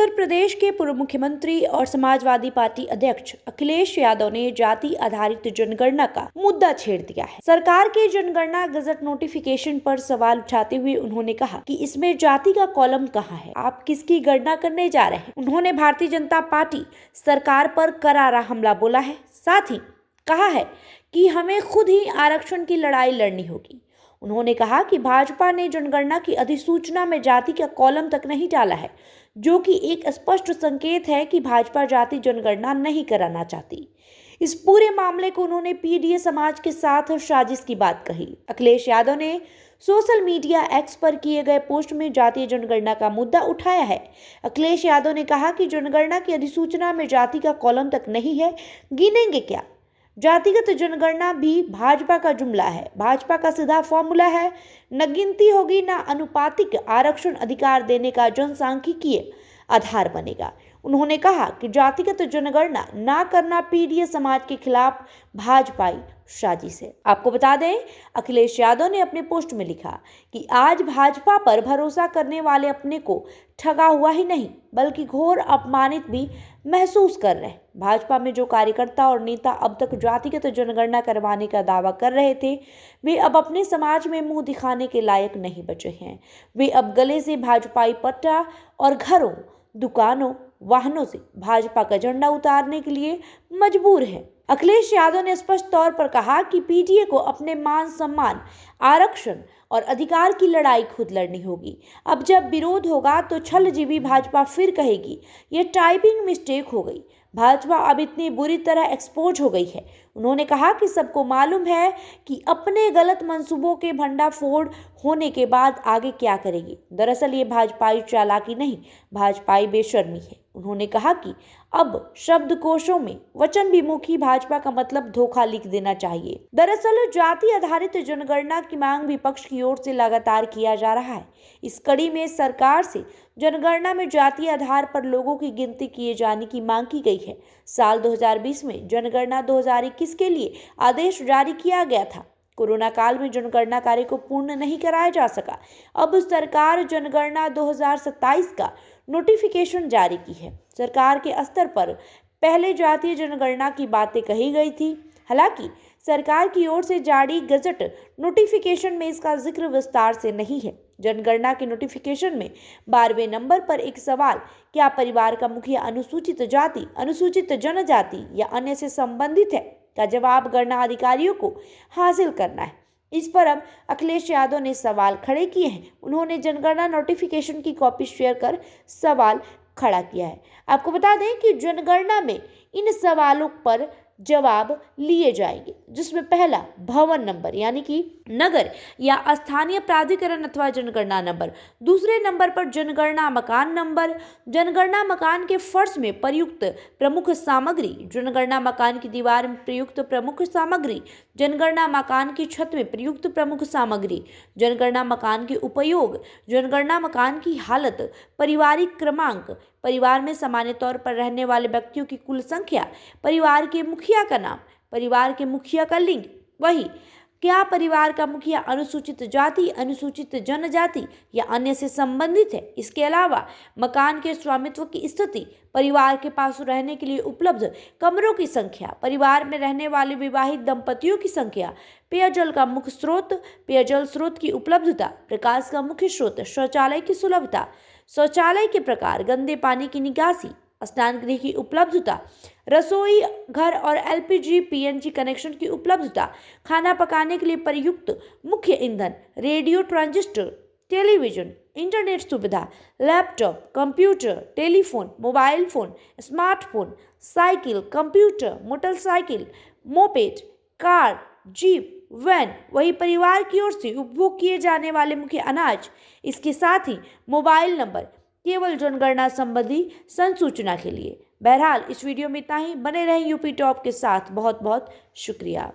उत्तर प्रदेश के पूर्व मुख्यमंत्री और समाजवादी पार्टी अध्यक्ष अखिलेश यादव ने जाति आधारित जनगणना का मुद्दा छेड़ दिया है। सरकार के जनगणना गजट नोटिफिकेशन पर सवाल उठाते हुए उन्होंने कहा कि इसमें जाति का कॉलम कहाँ है, आप किसकी गणना करने जा रहे हैं। उन्होंने भारतीय जनता पार्टी सरकार पर करारा हमला बोला है। साथ ही कहा है कि हमें खुद ही आरक्षण की लड़ाई लड़नी होगी। उन्होंने कहा कि भाजपा ने जनगणना की अधिसूचना में जाति का कॉलम तक नहीं डाला है, जो कि एक स्पष्ट संकेत है कि भाजपा जाति जनगणना नहीं कराना चाहती। इस पूरे मामले को उन्होंने पीडीए समाज के साथ साजिश की बात कही। अखिलेश यादव ने सोशल मीडिया एक्स पर किए गए पोस्ट में जातीय जनगणना का मुद्दा उठाया है। अखिलेश यादव ने कहा कि जनगणना की अधिसूचना में जाति का कॉलम तक नहीं है, गिनेंगे क्या। जातिगत जनगणना भी भाजपा का जुमला है। भाजपा का सीधा फॉर्मूला है, न गिनती होगी न अनुपातिक आरक्षण अधिकार देने का जनसांख्यिकीय आधार बनेगा। उन्होंने कहा कि जातिगत जनगणना ना करना पीडीए समाज के खिलाफ भाजपाई साजिश है। आपको बता दें, अखिलेश यादव ने अपने पोस्ट में लिखा कि आज भाजपा पर भरोसा करने वाले अपने को ठगा हुआ ही नहीं बल्कि घोर अपमानित भी महसूस कर रहे हैं। भाजपा में जो कार्यकर्ता और नेता अब तक जातिगत जनगणना करवाने का दावा कर रहे थे, वे अब अपने समाज में मुंह दिखाने के लायक नहीं बचे हैं। वे अब गले से भाजपाई पट्टा और घरों, दुकानों, वाहनों से भाजपा का झंडा उतारने के लिए मजबूर है। अखिलेश यादव ने स्पष्ट तौर पर कहा कि पीडीए को अपने मान सम्मान, आरक्षण और अधिकार की लड़ाई खुद लड़नी होगी। अब जब विरोध होगा तो छलजीवी भाजपा फिर कहेगी ये टाइपिंग मिस्टेक हो गई। भाजपा अब इतनी बुरी तरह एक्सपोज हो गई है। उन्होंने कहा कि सबको मालूम है कि अपने गलत मंसूबों के भंडाफोड़ होने के बाद आगे क्या करेगी। दरअसल ये भाजपाई चालाकी नहीं, भाजपाई बेशर्मी है। उन्होंने कहा कि अब शब्दकोशों में वचन विमुखी भाजपा का मतलब धोखा लिख देना चाहिए। दरअसल जाति आधारित जनगणना की मांग विपक्ष की ओर से लगातार किया जा रहा है। इस कड़ी में सरकार से जनगणना में जाति आधार पर लोगों की गिनती किए जाने की मांग की गई है। साल 2020 में जनगणना 2021 के लिए आदेश जारी किया गया था। कोरोना काल में जनगणना कार्य को पूर्ण नहीं कराया जा सका। अब सरकार जनगणना 2027 का नोटिफिकेशन जारी की है। सरकार के स्तर पर पहले जातीय जनगणना की बातें कही गई थी। हालांकि सरकार की ओर से जारी गजट नोटिफिकेशन में इसका जिक्र विस्तार से नहीं है। जनगणना के नोटिफिकेशन में 12वें नंबर पर एक सवाल, क्या परिवार का मुखिया अनुसूचित जाति, अनुसूचित जनजाति या अन्य से संबंधित है, का जवाब गणना अधिकारियों को हासिल करना है। इस पर अब अखिलेश यादव ने सवाल खड़े किए हैं। उन्होंने जनगणना नोटिफिकेशन की कॉपी शेयर कर सवाल खड़ा किया है। आपको बता दें कि जनगणना में इन सवालों पर जवाब लिए जाएंगे, जिसमें पहला भवन नंबर यानी कि नगर या स्थानीय प्राधिकरण अथवा जनगणना नंबर, दूसरे नंबर पर जनगणना मकान नंबर, जनगणना मकान के फर्श में प्रयुक्त प्रमुख सामग्री, जनगणना मकान की दीवार में प्रयुक्त प्रमुख सामग्री, जनगणना मकान की छत में प्रयुक्त प्रमुख सामग्री, जनगणना मकान के उपयोग, जनगणना मकान की हालत, पारिवारिक क्रमांक, परिवार में सामान्य तौर पर रहने वाले व्यक्तियों की कुल संख्या, परिवार के मुखिया का नाम, परिवार के मुखिया का लिंग, वही क्या परिवार का मुखिया अनुसूचित जाति, अनुसूचित जनजाति या अन्य से संबंधित है। इसके अलावा मकान के स्वामित्व की स्थिति, परिवार के पास रहने के लिए उपलब्ध कमरों की संख्या, परिवार में रहने वाले विवाहित दंपतियों की संख्या, पेयजल का मुख्य स्रोत, पेयजल स्रोत की उपलब्धता, प्रकाश का मुख्य स्रोत, शौचालय की सुलभता, शौचालय के प्रकार, गंदे पानी की निकासी, स्नान गृह की उपलब्धता, रसोई घर और एलपीजी पीएनजी कनेक्शन की उपलब्धता, खाना पकाने के लिए प्रयुक्त मुख्य ईंधन, रेडियो, ट्रांजिस्टर, टेलीविजन, इंटरनेट सुविधा, laptop, computer, telephone, mobile phone, smartphone, cycle, computer, motorcycle, moped, car, jeep, van, वही परिवार की ओर से उपभोग किए जाने वाले मुख्य अनाज। इसके साथ ही मोबाइल नंबर, केवल जनगणना संबंधी संसूचना के लिए। बहरहाल इस वीडियो में इतना ही। बने रहें यूपी टॉप के साथ। बहुत बहुत शुक्रिया।